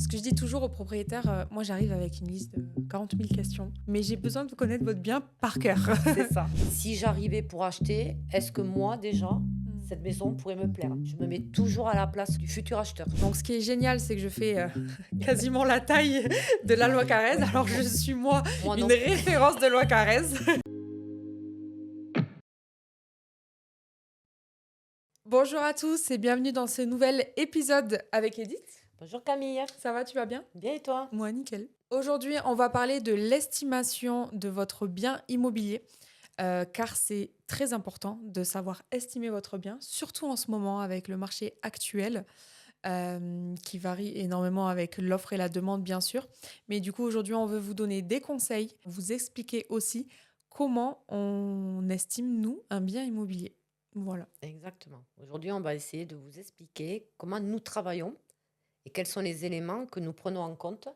Ce que je dis toujours aux propriétaires, moi j'arrive avec une liste de 40 000 questions, mais j'ai besoin de connaître votre bien par cœur. C'est ça. Si j'arrivais pour acheter, est-ce que moi déjà, Mm. cette maison pourrait me plaire? Je me mets toujours à la place du futur acheteur. Donc ce qui est génial, c'est que je fais quasiment la taille de la loi Carrez. Alors je suis moi Moi une non. référence de loi Carrez. Bonjour à tous et bienvenue dans ce nouvel épisode avec Edith. Bonjour Camille. Ça va, tu vas bien? Bien et toi? Moi, nickel. Aujourd'hui, on va parler de l'estimation de votre bien immobilier, car c'est très important de savoir estimer votre bien, surtout en ce moment avec le marché actuel, qui varie énormément avec l'offre et la demande, bien sûr. Mais du coup, aujourd'hui, on veut vous donner des conseils, vous expliquer aussi comment on estime, nous, un bien immobilier. Voilà. Exactement. Aujourd'hui, on va essayer de vous expliquer comment nous travaillons et quels sont les éléments que nous prenons en compte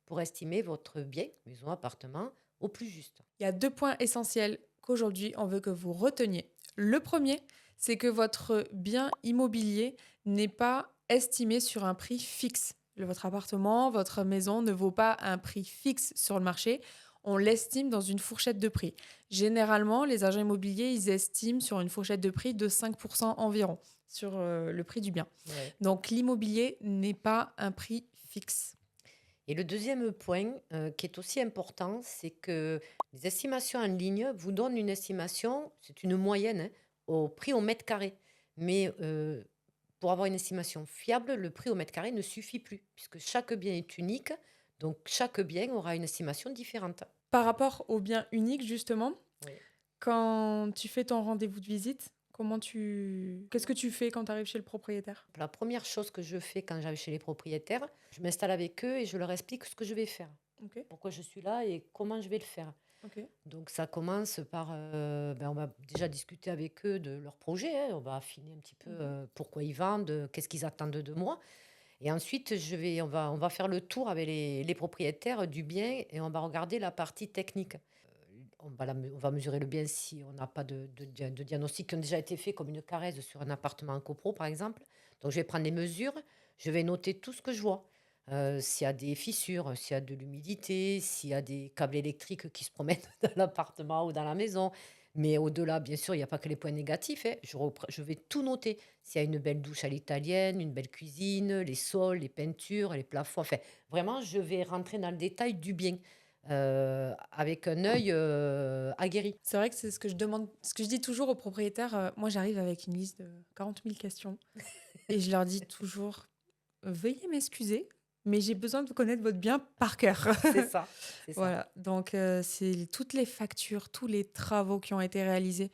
pour estimer votre bien, maison, appartement, au plus juste. Il y a 2 points essentiels qu'aujourd'hui on veut que vous reteniez. Le premier, c'est que votre bien immobilier n'est pas estimé sur un prix fixe. Votre appartement, votre maison ne vaut pas un prix fixe sur le marché. On l'estime dans une fourchette de prix. Généralement, les agents immobiliers, ils estiment sur une fourchette de prix de 5% environ sur le prix du bien. Ouais. Donc l'immobilier n'est pas un prix fixe. Et le deuxième point qui est aussi important, c'est que les estimations en ligne vous donnent une estimation, c'est une moyenne, hein, au prix au mètre carré. Mais pour avoir une estimation fiable, le prix au mètre carré ne suffit plus, puisque chaque bien est unique, donc chaque bien aura une estimation différente. Par rapport au bien unique, justement, Oui. quand tu fais ton rendez-vous de visite, qu'est-ce que tu fais quand tu arrives chez le propriétaire? La première chose que je fais quand j'arrive chez les propriétaires, je m'installe avec eux et je leur explique ce que je vais faire, OK, pourquoi je suis là et comment je vais le faire. OK. Donc ça commence par, on va déjà discuter avec eux de leur projet, hein. On va affiner un petit peu, Mmh. pourquoi ils vendent, qu'est-ce qu'ils attendent de moi et ensuite on va faire le tour avec les propriétaires du bien et on va regarder la partie technique. On va mesurer le bien si on n'a pas de diagnostics qui ont déjà été faits comme une caresse sur un appartement en copro, par exemple. Donc je vais prendre les mesures, je vais noter tout ce que je vois. S'il y a des fissures, s'il y a de l'humidité, s'il y a des câbles électriques qui se promènent dans l'appartement ou dans la maison. Mais au-delà, bien sûr, il n'y a pas que les points négatifs, hein. Je vais tout noter. S'il y a une belle douche à l'italienne, une belle cuisine, les sols, les peintures, les plafonds. Enfin, vraiment, je vais rentrer dans le détail du bien avec un œil aguerri. C'est vrai que c'est ce que je dis toujours aux propriétaires, moi j'arrive avec une liste de 40 000 questions et je leur dis toujours: «Veuillez m'excuser, mais j'ai besoin de connaître votre bien par cœur». C'est ça, c'est ça. Voilà, donc c'est toutes les factures, tous les travaux qui ont été réalisés,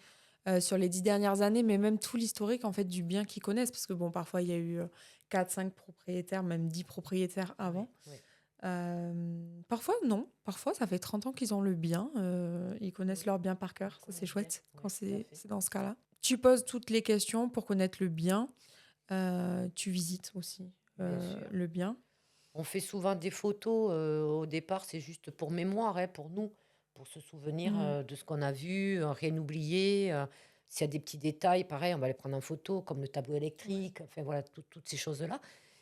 sur les 10 dernières années, mais même tout l'historique, en fait, du bien qu'ils connaissent. Parce que bon, parfois, il y a eu, 4-5 propriétaires, même 10 propriétaires Oui, avant. oui, Parfois non, parfois ça fait 30 ans qu'ils ont le bien, ils connaissent oui. leur bien par Ils cœur. Ça, c'est connaissent bien. chouette Oui, quand tout à c'est fait. c'est dans ce cas-là. Tu poses toutes les questions pour connaître le bien, tu visites aussi, Bien sûr. le bien. On fait souvent des photos, au départ, c'est juste pour mémoire, hein, pour nous, pour se souvenir, Mmh. de ce qu'on a vu, rien oublier, s'il y a des petits détails, pareil, on va les prendre en photo, comme le tableau Ouais. électrique, enfin voilà, toutes ces choses-là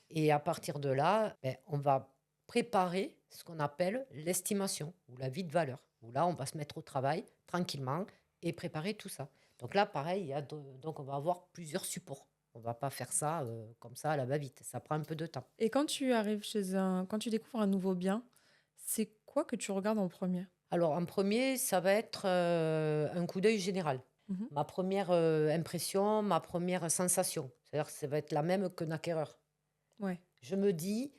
et à partir de là, on va préparer ce qu'on appelle l'estimation ou la vie de valeur, où là, on va se mettre au travail tranquillement et préparer tout ça. Donc là, pareil, il y a donc on va avoir plusieurs supports. On va pas faire ça, comme ça à la va-vite, ça prend un peu de temps. Et quand tu découvres un nouveau bien, c'est quoi que tu regardes en premier? Alors, en premier, ça va être, un coup d'œil général. Mmh. Ma première impression, ma première sensation. C'est-à-dire que ça va être la même qu'un acquéreur. Ouais. Je me dis: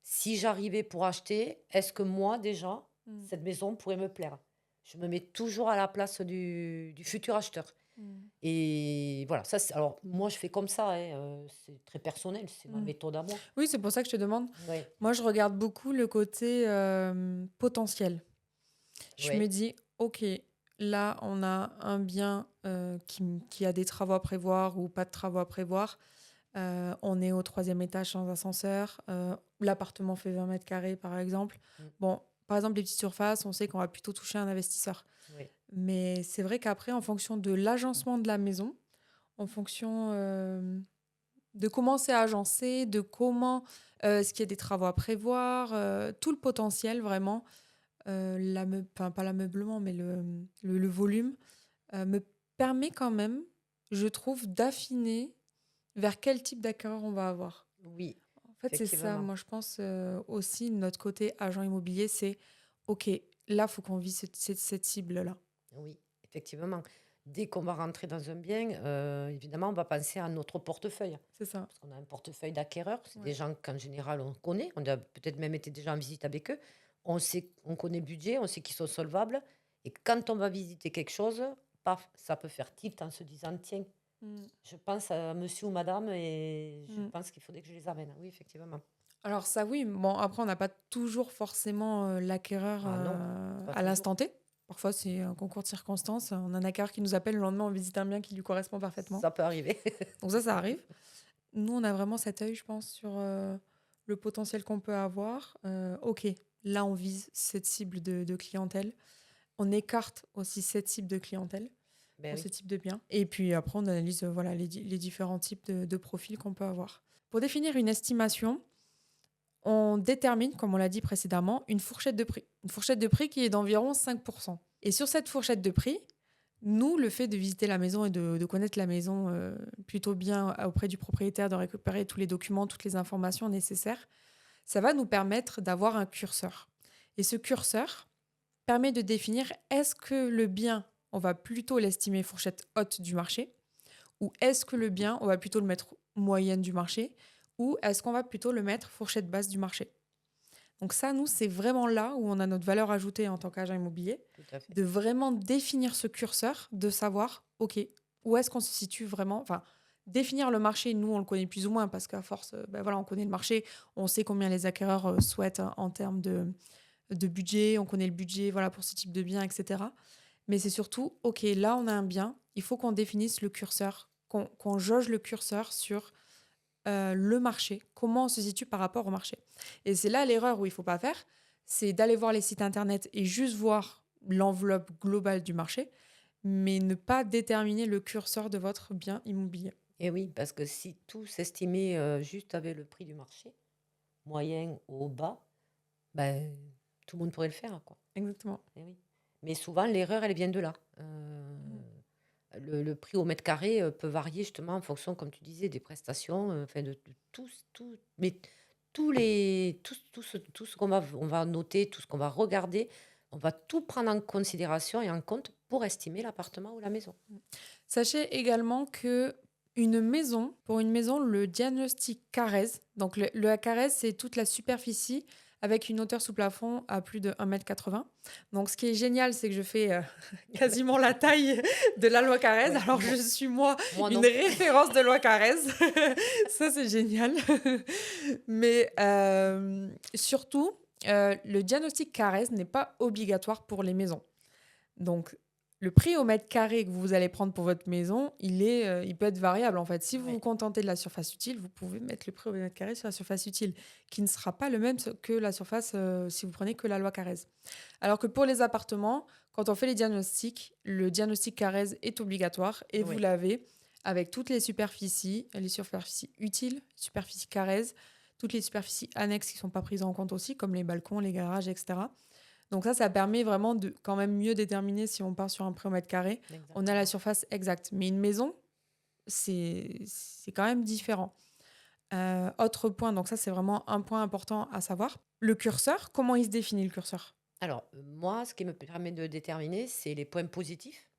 «Si j'arrivais pour acheter, est-ce que moi, déjà, Mmh. cette maison pourrait me plaire?» Je me mets toujours à la place du futur acheteur Mmh. et voilà, ça c'est alors moi, je fais comme ça, hein, c'est très personnel, c'est ma Mmh. méthode à moi. Oui, c'est pour ça que je te demande. Oui, Moi, je regarde beaucoup le côté, potentiel. Je me oui, dis: «OK, là, on a un bien, qui a des travaux à prévoir ou pas de travaux à prévoir. On est au troisième étage sans ascenseur, l'appartement fait 20 carrés par exemple. mmh, Bon, par exemple, les petites surfaces, on sait qu'on va plutôt toucher un investisseur. oui, Mais c'est vrai qu'après, en fonction de l'agencement de la maison, en fonction, De comment c'est agencé, de comment, est-ce qu'il y a des travaux à prévoir, tout le potentiel vraiment, enfin pas l'ameublement, mais le volume, me permet quand même, je trouve, d'affiner vers quel type d'acquéreur on va avoir. Oui, En fait, c'est ça, effectivement. moi je pense, aussi de notre côté agent immobilier, c'est: «OK, là, faut qu'on vise cette cible-là». Oui, effectivement. Dès qu'on va rentrer dans un bien, évidemment, on va penser à notre portefeuille. C'est ça, Parce qu'on a un portefeuille d'acquéreurs. C'est des ouais. gens qu'en général, on connaît. On a peut-être même été déjà en visite avec eux. On sait, on connaît le budget, on sait qu'ils sont solvables. Et quand on va visiter quelque chose, paf, ça peut faire tilt en se disant, tiens, Mmh, je pense à monsieur ou madame et je mmh. pense qu'il faudrait que je les amène. Oui, effectivement. Alors ça oui, bon après on n'a pas toujours forcément, l'acquéreur, Ah non, pas à toujours. l'instant T. Parfois c'est un concours de circonstances, on a un acquéreur qui nous appelle, le lendemain on visite un bien qui lui correspond parfaitement. Ça peut arriver. Donc ça arrive. Nous, on a vraiment cet œil, je pense, sur, le potentiel qu'on peut avoir. OK, là on vise cette cible de clientèle. On écarte aussi cette cible de clientèle Ben pour ce oui, type de bien et puis après on analyse, voilà les différents types de profils qu'on peut avoir. Pour définir une estimation, on détermine, comme on l'a dit précédemment, une fourchette de prix. Une fourchette de prix qui est d'environ 5. Et sur cette fourchette de prix, nous, le fait de visiter la maison et de connaître la maison plutôt bien auprès du propriétaire, de récupérer tous les documents, toutes les informations nécessaires, ça va nous permettre d'avoir un curseur. Et ce curseur permet de définir est-ce que le bien, on va plutôt l'estimer fourchette haute du marché, ou est-ce que le bien, on va plutôt le mettre moyenne du marché, ou est-ce qu'on va plutôt le mettre fourchette basse du marché. Donc ça, nous, c'est vraiment là où on a notre valeur ajoutée en tant qu'agent immobilier, tout à fait. de vraiment définir ce curseur, de savoir, OK, où est-ce qu'on se situe vraiment, enfin, définir le marché, nous, on le connaît plus ou moins parce qu'à force, ben voilà, on connaît le marché, on sait combien les acquéreurs souhaitent en termes de budget, on connaît le budget voilà, pour ce type de bien, etc. Mais c'est surtout, OK, là, on a un bien, il faut qu'on définisse le curseur, qu'on jauge le curseur sur le marché, comment on se situe par rapport au marché. Et c'est là l'erreur où il faut pas faire, c'est d'aller voir les sites internet et juste voir l'enveloppe globale du marché, mais ne pas déterminer le curseur de votre bien immobilier. Et oui, parce que si tout s'estimait juste avec le prix du marché, moyen ou bas, ben, tout le monde pourrait le faire, quoi. Exactement. Eh oui. Mais souvent, l'erreur, elle vient de là. Mm. Le prix au mètre carré peut varier justement en fonction, comme tu disais, des prestations, enfin de mais tout ce on va noter, tout ce qu'on va regarder, on va tout prendre en considération et en compte pour estimer l'appartement ou la maison. Sachez également que pour une maison, le diagnostic Carrez, donc le Carrez, c'est toute la superficie avec une hauteur sous plafond à plus de 1,80 m. Donc, ce qui est génial, c'est que je fais quasiment la taille de la loi Carrez. Ouais, Alors, je suis, moi, moi une non. référence de loi Carrez. Ça, c'est génial. Mais surtout, le diagnostic Carrez n'est pas obligatoire pour les maisons. Donc, le prix au mètre carré que vous allez prendre pour votre maison, il peut être variable en fait. Si vous Ouais, vous contentez de la surface utile, vous pouvez mettre le prix au mètre carré sur la surface utile, qui ne sera pas le même que la surface si vous prenez que la loi Carrez. Alors que pour les appartements, quand on fait les diagnostics, le diagnostic Carrez est obligatoire et vous ouais. l'avez avec toutes les superficies utiles, superficies Carrez, toutes les superficies annexes qui ne sont pas prises en compte aussi, comme les balcons, les garages, etc. Donc ça permet vraiment de quand même mieux déterminer si on part sur un prix au mètre carré. On a la Exactement. surface exacte. Mais une maison, c'est quand même différent. Autre point, donc ça c'est vraiment un point important à savoir. Le curseur, comment il se définit le curseur? Alors, moi, ce qui me permet de déterminer, c'est les points positifs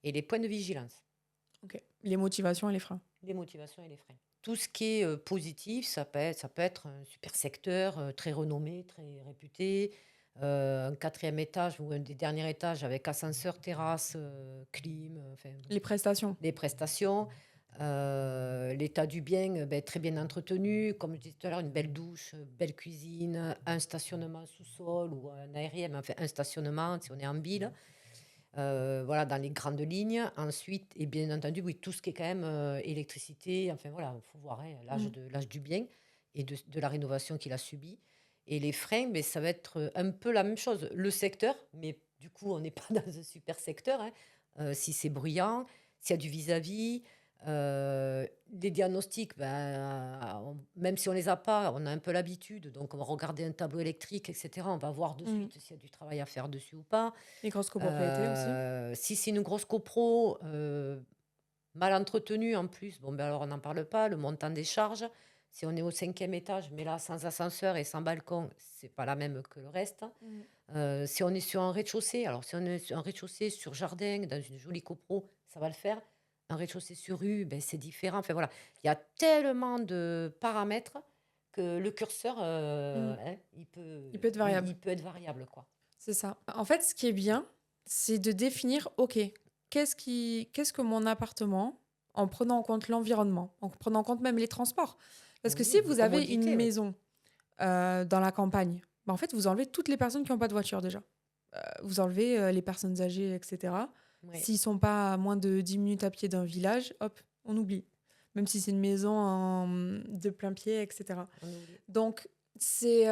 et les points de vigilance, Ok. Les motivations et les freins. les motivations et les freins. Tout ce qui est positif, ça peut être un super secteur très renommé, très réputé, un quatrième étage ou un des derniers étages avec ascenseur, terrasse, clim, enfin, Les prestations. les prestations. L'état du bien, ben, très bien entretenu. Comme je disais tout à l'heure, une belle douche, belle cuisine, un stationnement sous-sol ou un aérien, mais enfin un stationnement si on est en ville. Voilà, dans les grandes lignes. Ensuite, et bien entendu, oui, tout ce qui est quand même électricité. Enfin voilà, il faut voir hein, Mm. l'âge du bien et de la rénovation qu'il a subi. Et les freins, mais ça va être un peu la même chose. Le secteur, mais du coup, on n'est pas dans un super secteur, hein. Si c'est bruyant, s'il y a du vis-à-vis, Les diagnostics, même si on les a pas, on a un peu l'habitude, donc on va regarder un tableau électrique et cetera. On va voir de Mmh. suite s'il y a du travail à faire dessus ou pas. Les grosses copropriétés aussi. Si c'est une grosse copro, mal entretenue en plus, bon, alors on n'en parle pas, le montant des charges. Si on est au 5e étage, mais là sans ascenseur et sans balcon, c'est pas la même que le reste. Mmh. Si on est sur un rez-de-chaussée, alors si on est sur un rez-de-chaussée sur jardin, dans une jolie copro, ça va le faire. Un rez-de-chaussée sur rue, c'est différent. Enfin voilà, il y a tellement de paramètres que le curseur, Mmh. hein, il peut, Il peut être il, variable. il peut être variable, quoi. C'est ça. En fait, ce qui est bien, c'est de définir, OK, qu'est-ce que mon appartement, en prenant en compte l'environnement, en prenant en compte même les transports. Parce que si Oui, les vous avez une commodités, oui. maison dans la campagne, bah, en fait, vous enlevez toutes les personnes qui n'ont pas de voiture déjà. Vous enlevez les personnes âgées, etc. Ouais, S'ils sont pas à moins de 10 minutes à pied d'un village, hop, on oublie. Même si c'est une maison de plein pied, etc. on oublie. Donc, c'est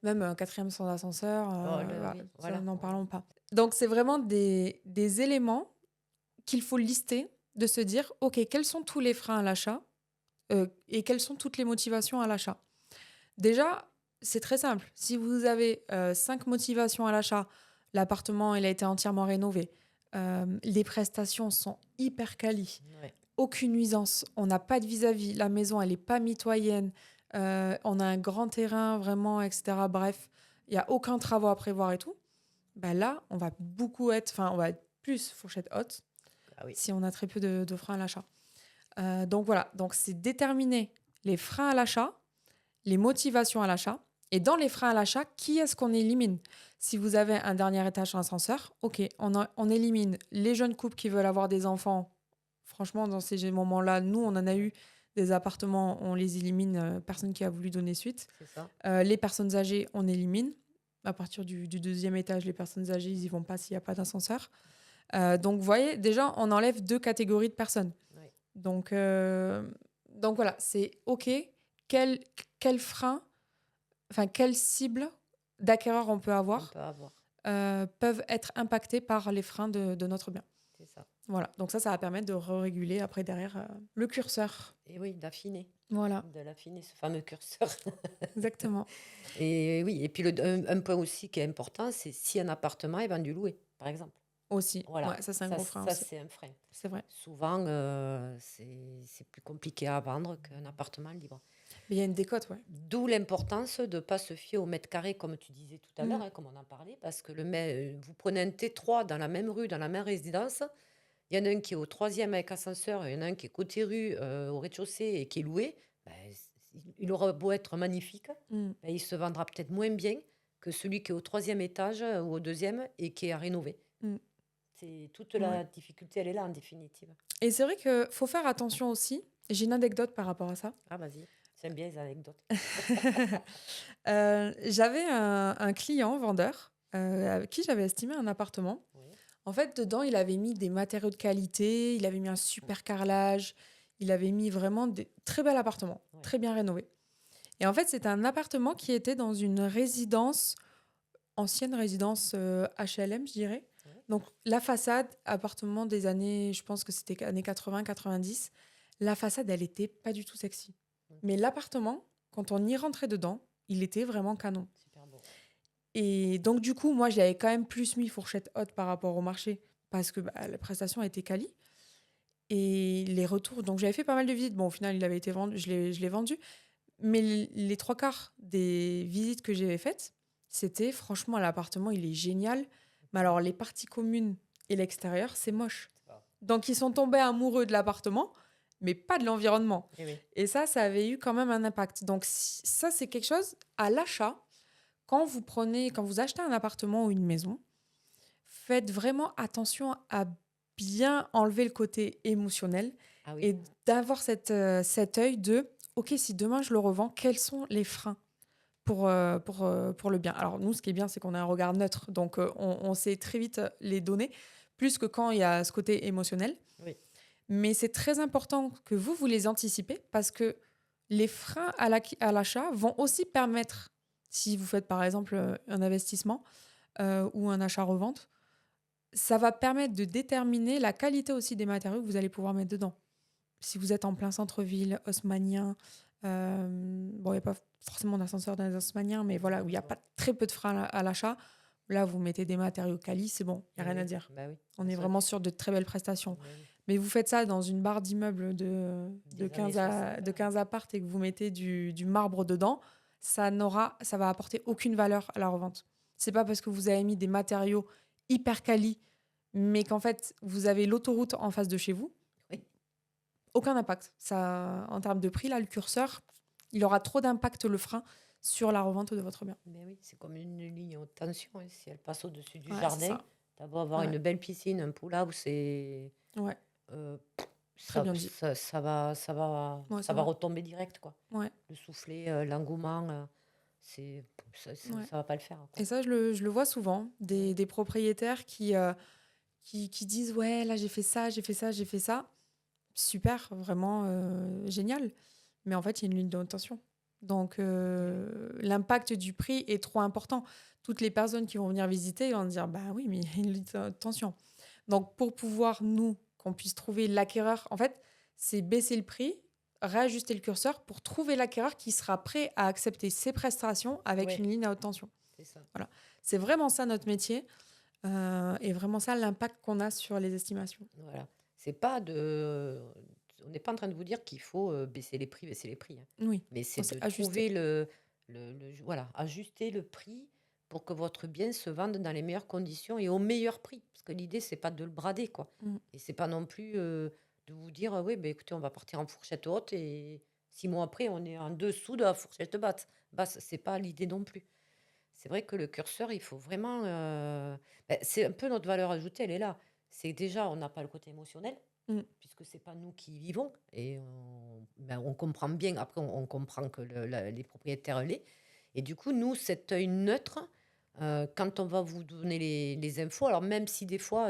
même un quatrième sans ascenseur, Oh, voilà, oui, ça, voilà, n'en voilà. parlons pas. Donc, c'est vraiment des éléments qu'il faut lister, de se dire, OK, quels sont tous les freins à l'achat et quelles sont toutes les motivations à l'achat. Déjà, c'est très simple. Si vous avez 5 motivations à l'achat, l'appartement, il a été entièrement rénové, les prestations sont hyper quali, Ouais. aucune nuisance, on n'a pas de vis-à-vis, la maison, elle n'est pas mitoyenne, on a un grand terrain, vraiment, etc. Bref, il n'y a aucun travaux à prévoir et tout. Bah là, on va beaucoup être, enfin, on va être plus fourchette haute Ah oui. si on a très peu de freins à l'achat. Donc voilà, donc c'est déterminer les freins à l'achat, les motivations à l'achat. Et dans les freins à l'achat, qui est-ce qu'on élimine? Si vous avez un dernier étage sans ascenseur, ok, on élimine les jeunes couples qui veulent avoir des enfants. Franchement, dans ces moments-là, nous, on en a eu des appartements, on les élimine, personne qui a voulu donner suite. C'est ça. Les personnes âgées, on élimine. À partir du deuxième étage, les personnes âgées, ils n'y vont pas s'il n'y a pas d'ascenseur. Donc, vous voyez, déjà, on enlève 2 catégories de personnes. Ouais, Donc, donc voilà, c'est OK. Quel, quel frein, enfin, quelles cibles d'acquéreurs on peut on avoir peut avoir. peuvent être impactés par les freins de notre bien. C'est ça. Voilà, donc ça va permettre de réguler après derrière le curseur. Et oui, d'affiner. Voilà, De l'affiner, ce fameux curseur. exactement. Et oui, et puis un point aussi qui est important, c'est si un appartement est vendu loué, par exemple. Aussi, Voilà, ouais, ça c'est un ça, gros frein ça aussi. c'est un frein. C'est vrai. Souvent, c'est plus compliqué à vendre qu'un appartement libre. Mais il y a une décote, ouais. D'où l'importance de ne pas se fier au mètre carré, comme tu disais tout à l'heure, Mm. hein, comme on en parlait, parce que vous prenez un T3 dans la même rue, dans la même résidence, il y en a un qui est au troisième avec ascenseur, et il y en a un qui est côté rue, au rez-de-chaussée et qui est loué. Ben, il aura beau être magnifique, Mm. ben, il se vendra peut-être moins bien que celui qui est au troisième étage ou au deuxième et qui est à rénover. Mm. C'est toute Ouais. la difficulté, elle est là en définitive. Et c'est vrai qu'il faut faire attention aussi. J'ai une anecdote par rapport à ça. Ah, vas-y, j'aime bien les anecdotes. J'avais un client vendeur avec qui j'avais estimé un appartement. Oui, En fait, dedans, il avait mis des matériaux de qualité, il avait mis un super carrelage, il avait mis vraiment des très bel appartement, oui, très bien rénové. Et en fait, c'était un appartement qui était dans une résidence, ancienne résidence HLM, je dirais. oui, Donc, la façade, appartement des années, je pense que c'était années 80-90, la façade, elle était pas du tout sexy. oui. Mais l'appartement, quand on y rentrait dedans, il était vraiment canon. Super beau. Et donc, du coup, moi, j'avais quand même plus mis fourchette haute par rapport au marché parce que la prestation était quali. Et les retours, donc j'avais fait pas mal de visites. Bon, au final, il avait été vendu, je l'ai vendu. Mais les 3 quarts des visites que j'avais faites, c'était franchement, l'appartement, il est génial. Mais alors, les parties communes et l'extérieur, c'est moche. C'est pas- Donc, ils sont tombés amoureux de l'appartement, mais pas de l'environnement. Eh oui, Et ça avait eu quand même un impact. Donc, ça, c'est quelque chose à l'achat. Quand vous achetez un appartement ou une maison, faites vraiment attention à bien enlever le côté émotionnel ah oui, et d'avoir cet œil de OK, si demain je le revends, quels sont les freins pour le bien. Alors, nous, ce qui est bien, c'est qu'on a un regard neutre. Donc, on sait très vite les données, plus que quand il y a ce côté émotionnel. oui, Mais c'est très important que vous les anticipez parce que les freins à l'achat vont aussi permettre, si vous faites par exemple un investissement ou un achat-revente, ça va permettre de déterminer la qualité aussi des matériaux que vous allez pouvoir mettre dedans. si vous êtes en plein centre-ville, haussmannien, bon, il n'y a pas forcément d'ascenseur dans les haussmanniens, mais voilà, où il y a pas très peu de freins à l'achat, là, vous mettez des matériaux quali, c'est bon, il n'y a Mais rien à oui, dire. bah oui, On bah est ça, vraiment sur de très belles prestations. mais oui, Mais vous faites ça dans une barre d'immeubles de des années 15 60. de 15 appartes et que vous mettez du marbre dedans, ça va apporter aucune valeur à la revente. C'est pas parce que vous avez mis des matériaux hyper quali, mais qu'en fait, vous avez l'autoroute en face de chez vous, Oui, aucun impact. Ça, en termes de prix, là, le curseur, il aura trop d'impact, le frein, sur la revente de votre bien. mais oui, c'est comme une ligne haute tension, hein. Si elle passe au-dessus du Ouais, c'est jardin, ça. t'as beau avoir Ouais, une belle piscine, un pool house, ouais, euh, très bien dit. Ouais, ça c'est va vrai. retomber direct, quoi. Ouais, Le soufflet, l'engouement, c'est, ouais. ça va pas le faire, Et quoi. ça, je le vois souvent, Ouais. des propriétaires qui disent, ouais, là, j'ai fait ça, j'ai fait ça, j'ai fait ça. Super, vraiment génial. Mais en fait, il y a une ligne de haute tension. Donc, Mais oui, l'impact du prix est trop important. Toutes les personnes qui vont venir visiter vont dire, bah oui, mais il y a une ligne de haute tension. Donc, pour pouvoir, nous, qu'on puisse trouver l'acquéreur, en fait, c'est baisser le prix, réajuster le curseur pour trouver l'acquéreur qui sera prêt à accepter ces prestations avec une ouais, ligne à haute tension. c'est ça. Voilà. C'est vraiment ça notre métier et vraiment ça l'impact qu'on a sur les estimations. Voilà. C'est pas de, on n'est pas en train de vous dire qu'il faut baisser les prix, hein. Oui, Mais c'est on s'est de ajusté. trouver voilà, ajuster le prix pour que votre bien se vende dans les meilleures conditions et au meilleur prix. Parce que l'idée, c'est pas de le brader, quoi. Mm. Et c'est pas non plus de vous dire, oui, ben écoutez, on va partir en fourchette haute et 6 mois après, on est en dessous de la fourchette basse. Basse, c'est pas l'idée non plus. C'est vrai que le curseur, il faut vraiment. C'est un peu notre valeur ajoutée, elle est là. C'est que déjà, on n'a pas le côté émotionnel, Mm. puisque c'est pas nous qui y vivons. Et on comprend bien, après, on comprend que les propriétaires l'est. Et du coup, nous, cet œil neutre, quand on va vous donner les infos, alors même si des fois,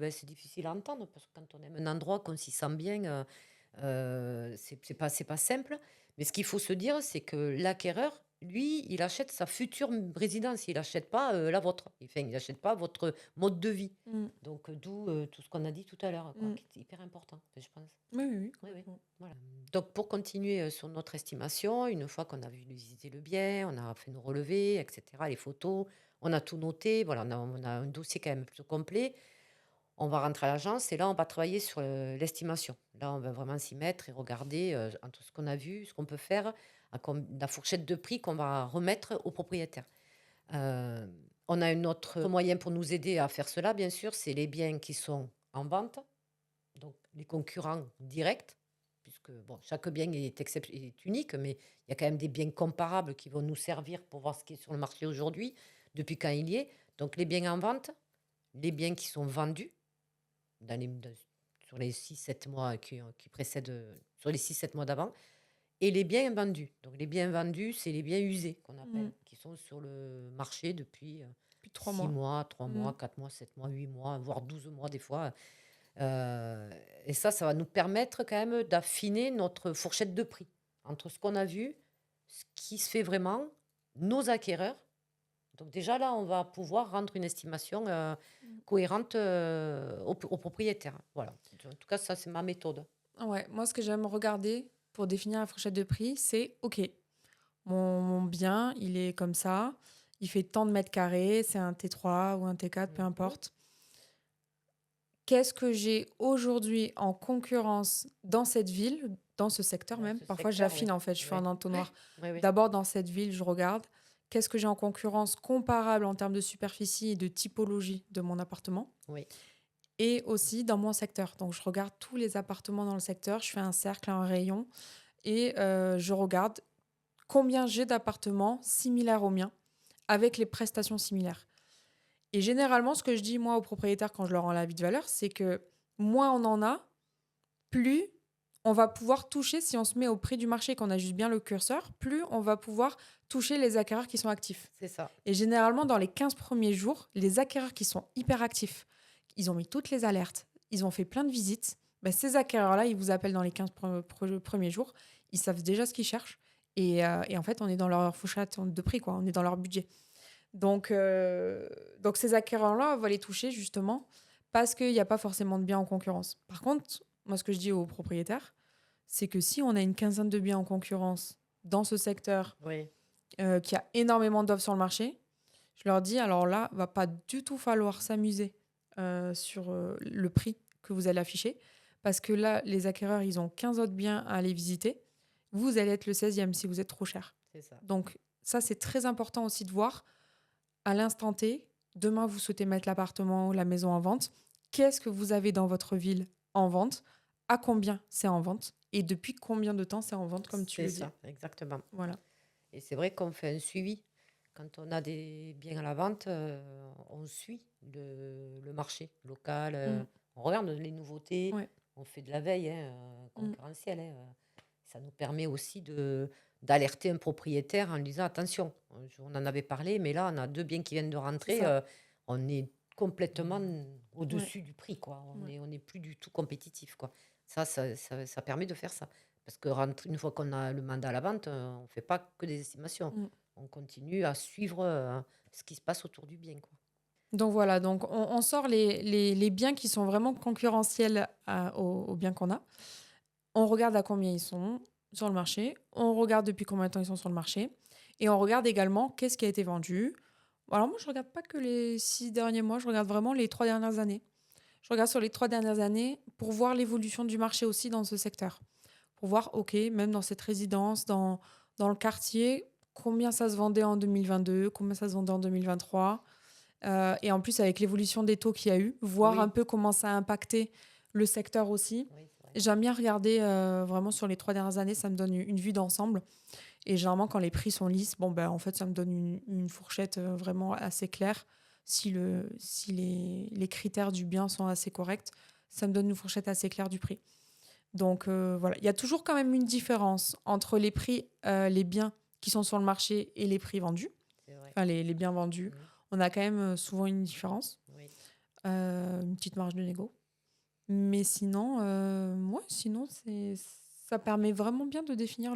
c'est difficile à entendre, parce que quand on aime un endroit, qu'on s'y sent bien, c'est pas simple. Mais ce qu'il faut se dire, c'est que l'acquéreur, lui, il achète sa future résidence. Il n'achète pas la vôtre. Enfin, il n'achète pas votre mode de vie. Mm. Donc, d'où tout ce qu'on a dit tout à l'heure, quoi, Mm. qui est hyper important, enfin, je pense. Oui, oui, oui, Oui, oui. complètement. Voilà. Donc, pour continuer sur notre estimation, une fois qu'on a vu visiter le bien, on a fait nos relevés, etc., les photos, on a tout noté. Voilà, on a un dossier quand même plutôt complet. On va rentrer à l'agence et là, on va travailler sur l'estimation. Là, on va vraiment s'y mettre et regarder entre ce qu'on a vu, ce qu'on peut faire, la fourchette de prix qu'on va remettre au propriétaire. Euh, on a un autre moyen pour nous aider à faire cela, bien sûr, c'est les biens qui sont en vente, donc les concurrents directs, puisque bon, chaque bien est unique, mais il y a quand même des biens comparables qui vont nous servir pour voir ce qui est sur le marché aujourd'hui, depuis quand il y est. Donc les biens en vente, les biens qui sont vendus, sur les 6 7 mois qui précèdent, sur les 6 7 mois d'avant, et les biens vendus. Donc les biens vendus, c'est les biens usés qu'on Mm. appelle, qui sont sur le marché depuis Plus de 3 6 mois. mois, 3 Mm. mois, 4 mois, 7 mois, 8 mois, voire 12 mois des fois. Euh, et ça va nous permettre quand même d'affiner notre fourchette de prix entre ce qu'on a vu, ce qui se fait vraiment, nos acquéreurs. Donc déjà là, on va pouvoir rendre une estimation cohérente au propriétaire. Voilà. En tout cas, ça, c'est ma méthode. Ouais, moi, ce que j'aime regarder pour définir la fourchette de prix, c'est OK, mon bien, il est comme ça, il fait tant de mètres carrés, c'est un T3 ou un T4, peu Mhm. importe. Qu'est-ce que j'ai aujourd'hui en concurrence dans cette ville, dans ce secteur Dans même? ce Parfois, secteur, oui. j'affine en fait, je fais Oui, un entonnoir. oui, oui. D'abord, dans cette ville, je regarde qu'est-ce que j'ai en concurrence comparable en termes de superficie et de typologie de mon appartement. Oui, Et aussi dans mon secteur. Donc, je regarde tous les appartements dans le secteur, je fais un cercle, un rayon, et je regarde combien j'ai d'appartements similaires aux miens, avec les prestations similaires. Et généralement, ce que je dis, moi, aux propriétaires quand je leur rends l'avis de valeur, c'est que moins on en a, plus on va pouvoir toucher, si on se met au prix du marché, qu'on ajuste bien le curseur, plus on va pouvoir toucher les acquéreurs qui sont actifs. c'est ça. Et généralement, dans les 15 premiers jours, les acquéreurs qui sont hyper actifs, ils ont mis toutes les alertes, ils ont fait plein de visites, ben, ces acquéreurs-là, ils vous appellent dans les 15 premiers jours, ils savent déjà ce qu'ils cherchent. Et en fait, on est dans leur fourchette de prix, quoi. On est dans leur budget. Donc ces acquéreurs-là, on va les toucher justement parce qu'il n'y a pas forcément de biens en concurrence. Par contre, moi, ce que je dis aux propriétaires, c'est que si on a une quinzaine de biens en concurrence dans ce secteur, Oui, qu'il y a énormément d'offres sur le marché, je leur dis, alors là, va pas du tout falloir s'amuser sur le prix que vous allez afficher, parce que là, les acquéreurs, ils ont 15 autres biens à aller visiter. Vous allez être le 16e si vous êtes trop cher. c'est ça. Donc ça, c'est très important aussi de voir à l'instant T. Demain, vous souhaitez mettre l'appartement ou la maison en vente. Qu'est-ce que vous avez dans votre ville en vente? À combien c'est en vente? Et depuis combien de temps c'est en vente, comme tu C'est le dis? ça, exactement. Voilà. Et c'est vrai qu'on fait un suivi. Quand on a des biens à la vente, on suit le marché local, Mm. on regarde les nouveautés, Ouais. on fait de la veille Mm. concurrentielle, hein. Ça nous permet aussi d'alerter un propriétaire en lui disant attention, on en avait parlé, mais là on a deux biens qui viennent de C'est rentrer, ça. on est complètement Ouais. au-dessus du prix, quoi. Ouais. On est plus du tout compétitif, quoi. Ça permet de faire ça. Parce que une fois qu'on a le mandat à la vente, on ne fait pas que des estimations. Mm. On continue à suivre ce qui se passe autour du bien, quoi. Donc voilà, donc on sort les biens qui sont vraiment concurrentiels aux biens qu'on a. On regarde à combien ils sont sur le marché. On regarde depuis combien de temps ils sont sur le marché. Et on regarde également qu'est-ce qui a été vendu. Alors moi, je regarde pas que les 6 derniers mois, je regarde vraiment les 3 dernières années. Je regarde sur les 3 dernières années pour voir l'évolution du marché aussi dans ce secteur. Pour voir, OK, même dans cette résidence, dans le quartier, combien ça se vendait en 2022, combien ça se vendait en 2023. Et en plus, avec l'évolution des taux qu'il y a eu, voir un Oui, peu comment ça a impacté le secteur aussi. oui, c'est vrai. J'aime bien regarder vraiment sur les 3 dernières années, ça me donne une vue d'ensemble. Et généralement, quand les prix sont lisses, bon, ben, en fait, ça me donne une fourchette vraiment assez claire. Si les critères du bien sont assez corrects, ça me donne une fourchette assez claire du prix. Donc voilà, il y a toujours quand même une différence entre les prix, les biens qui sont sur le marché et les prix vendus, C'est vrai. enfin les biens vendus. Mhm. On a quand même souvent une différence, Oui, une petite marge de négo. Mais sinon, ouais, sinon ça permet vraiment bien de définir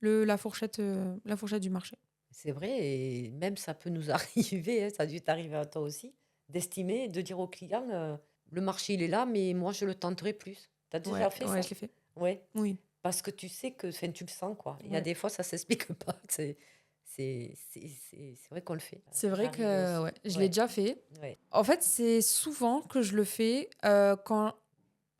la fourchette du marché. c'est vrai. Et même ça peut nous arriver, hein, ça a dû t'arriver à toi aussi, d'estimer, de dire au client, le marché il est là, mais moi je le tenterai plus. T'as déjà Ouais, fait ouais, ça? je l'ai fait. Ouais. Oui, Parce que tu sais que, enfin, tu le sens, quoi. Il y a ouais. des fois, ça s'explique pas. C'est vrai qu'on le fait. Ça C'est m'est vrai arrivé que aussi. ouais, je l'ai Ouais, déjà fait. ouais, En fait, c'est souvent que je le fais quand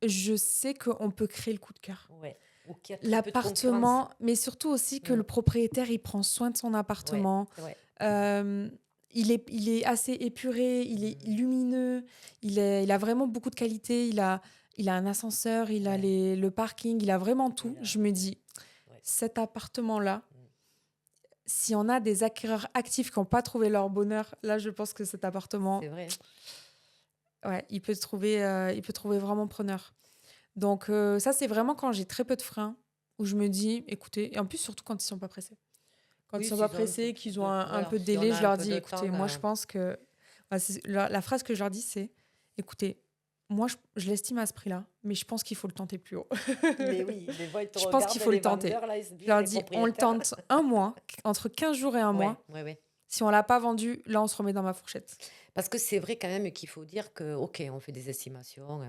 je sais qu'on peut créer le coup de cœur. ouais. Ou qu'il y a très peu de concurrence. L'appartement, mais surtout aussi que Mm. le propriétaire, il prend soin de son Ouais, appartement. c'est vrai. Euh, il est assez épuré, il est Mm. lumineux, il a vraiment beaucoup de qualité. Il a un ascenseur, il a Ouais. le parking, il a vraiment Et tout. là, Je me ouais, dis, ouais. cet appartement-là, Mm. si on a des acquéreurs actifs qui n'ont pas trouvé leur bonheur, là, je pense que cet C'est appartement, vrai. ouais, il peut trouver vraiment preneur. Donc ça, c'est vraiment quand j'ai très peu de freins, où je me dis, écoutez, et en plus, surtout quand ils sont pas pressés. Quand ils Oui, sont pas s'ils ont un peu pressés, plus qu'ils ont de. un Voilà, peu de si on délai, a je un leur peu dis, de écoutez, temps. moi, je pense que... la phrase que je leur dis, c'est, écoutez, moi, je l'estime à ce prix-là, mais je pense qu'il faut le tenter plus haut. Mais oui, des fois, ils te Je pense qu'il regardent, faut le les tenter. vendeurs, là, ils se Je disent, leur les dis, on le propriétaires. tente un mois, entre 15 jours et un Ouais, mois. ouais, ouais. Si on l'a pas vendu, là, on se remet dans ma fourchette. Parce que c'est vrai quand même qu'il faut dire que, ok, on fait des estimations.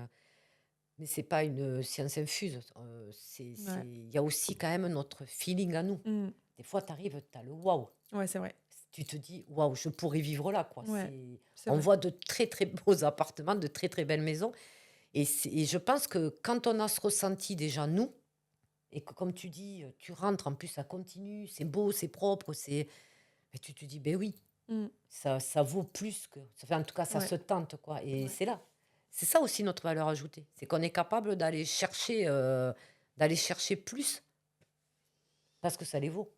Mais c'est pas une science infuse. Ouais. Il y a aussi quand même notre feeling à nous. Mm. Des fois, tu arrives, tu as le waouh. Ouais, c'est vrai. Tu te dis, waouh, je pourrais vivre là, quoi. Ouais, c'est On vrai. voit de très, très beaux appartements, de très, très belles maisons. Et je pense que quand on a ce ressenti déjà, nous, et que comme tu dis, tu rentres, en plus, ça continue, c'est beau, c'est propre, mais tu te dis, ben oui, Mm. ça vaut plus que. Ça fait, en tout cas, ça Ouais, se tente, quoi. Et ouais. c'est là. C'est ça aussi notre valeur ajoutée. C'est qu'on est capable d'aller chercher plus parce que ça les vaut.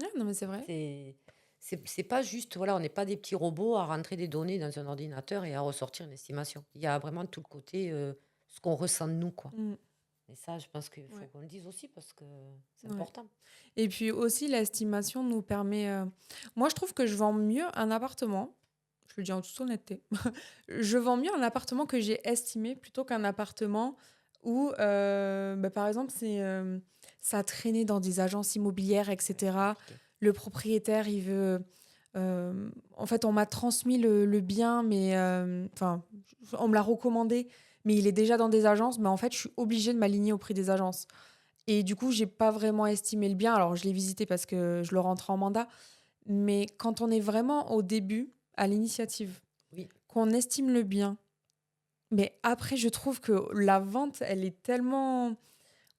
Ouais, non, mais c'est vrai. C'est, c'est pas juste, voilà, on n'est pas des petits robots à rentrer des données dans un ordinateur et à ressortir une estimation. Il y a vraiment tout le côté, ce qu'on ressent de nous, quoi. Mm. Et ça, je pense qu'il faut Ouais, qu'on le dise aussi parce que c'est ouais. important. Et puis aussi, l'estimation nous permet... Moi, je trouve que je vends mieux un appartement, je le dis en toute honnêteté, je vends mieux un appartement que j'ai estimé plutôt qu'un appartement où, bah, par exemple, ça a traîné dans des agences immobilières, Ouais, c'est etc. compliqué. Le propriétaire, il veut... en fait, on m'a transmis le bien, mais... Enfin, on me l'a recommandé, mais il est déjà dans des agences, mais en fait, je suis obligée de m'aligner au prix des agences. Et du coup, j'ai pas vraiment estimé le bien. Alors, je l'ai visité parce que je le rentre en mandat, mais quand on est vraiment au début, à l'initiative, Oui, qu'on estime le bien, mais après, je trouve que la vente, elle est tellement...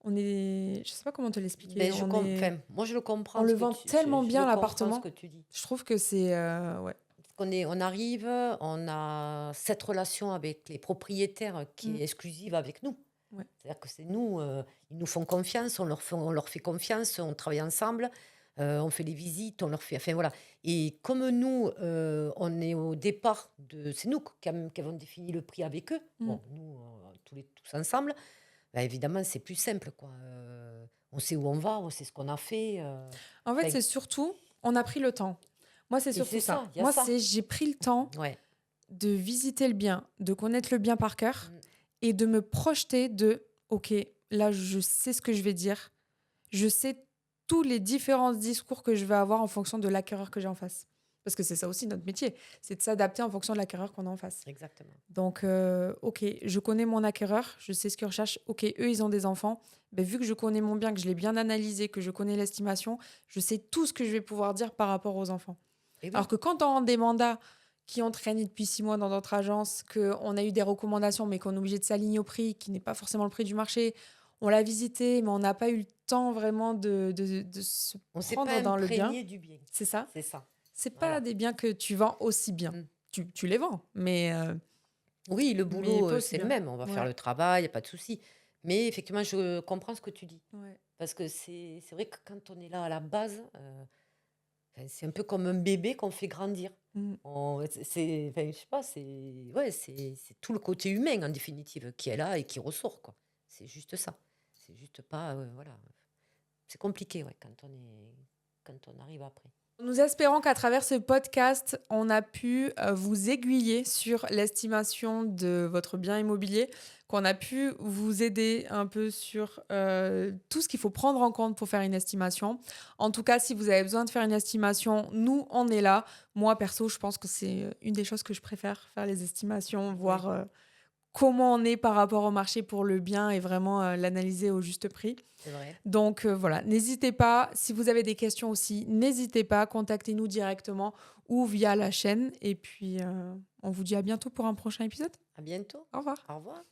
Je sais pas comment te l'expliquer. ben, enfin, moi, je le On comprends, le vend tellement je le bien, comprends ce l'appartement. que tu dis. Je trouve que c'est... ouais. On arrive, on a cette relation avec les propriétaires qui Mm, est exclusive avec nous. ouais. C'est-à-dire que c'est nous, ils nous font confiance, on leur fait confiance, on travaille ensemble, on fait les visites, on leur fait, enfin voilà. Et comme nous, on est au départ c'est nous qui avons défini le prix avec eux. Mm. Bon, nous, tous ensemble, bah, évidemment, c'est plus simple, quoi. On sait où on va, on sait ce qu'on a fait. En fait, Enfin, c'est surtout, on a pris le temps. Moi, c'est et surtout c'est ça. ça, il y a Moi, ça. c'est j'ai pris le temps Ouais. de visiter le bien, de connaître le bien par cœur Mm. et de me projeter de, OK, là, je sais ce que je vais dire. Je sais tous les différents discours que je vais avoir en fonction de l'acquéreur que j'ai en face. Parce que c'est ça aussi notre métier, c'est de s'adapter en fonction de l'acquéreur qu'on a en face. Exactement. Donc, OK, je connais mon acquéreur, je sais ce qu'il recherche. OK, eux, ils ont des enfants. Ben, vu que je connais mon bien, que je l'ai bien analysé, que je connais l'estimation, je sais tout ce que je vais pouvoir dire par rapport aux enfants. Et Alors oui, que quand on a des mandats qui ont traîné depuis 6 mois dans d'autres agences, qu'on a eu des recommandations, mais qu'on est obligé de s'aligner au prix, qui n'est pas forcément le prix du marché, on l'a visité, mais on n'a pas eu le temps vraiment de se on ne s'est pas prendre dans le bien. imprégné du bien. C'est ça. C'est ça. C'est pas Voilà. des biens que tu vends aussi bien. Mm. Tu les vends, Oui, le mais boulot, pas aussi c'est le bien. même. On va faire Ouais. le travail, il n'y a pas de souci. Mais effectivement, je comprends ce que tu dis. Ouais. Parce que c'est vrai que quand on est là à la base, enfin, c'est un peu comme un bébé qu'on fait grandir. Mm. Enfin, je sais pas, ouais, c'est tout le côté humain en définitive qui est là et qui ressort, quoi. C'est juste ça. C'est juste pas, voilà. C'est compliqué, ouais, quand on arrive après. Nous espérons qu'à travers ce podcast, on a pu vous aiguiller sur l'estimation de votre bien immobilier, qu'on a pu vous aider un peu sur tout ce qu'il faut prendre en compte pour faire une estimation. En tout cas, si vous avez besoin de faire une estimation, nous, on est là. Moi, perso, je pense que c'est une des choses que je préfère, faire les estimations, Ouais, voir comment on est par rapport au marché pour le bien et vraiment l'analyser au juste prix. c'est vrai. Donc voilà, n'hésitez pas, si vous avez des questions aussi, n'hésitez pas, contactez-nous directement ou via la chaîne. Et puis, on vous dit à bientôt pour un prochain épisode. À bientôt. Au revoir. Au revoir.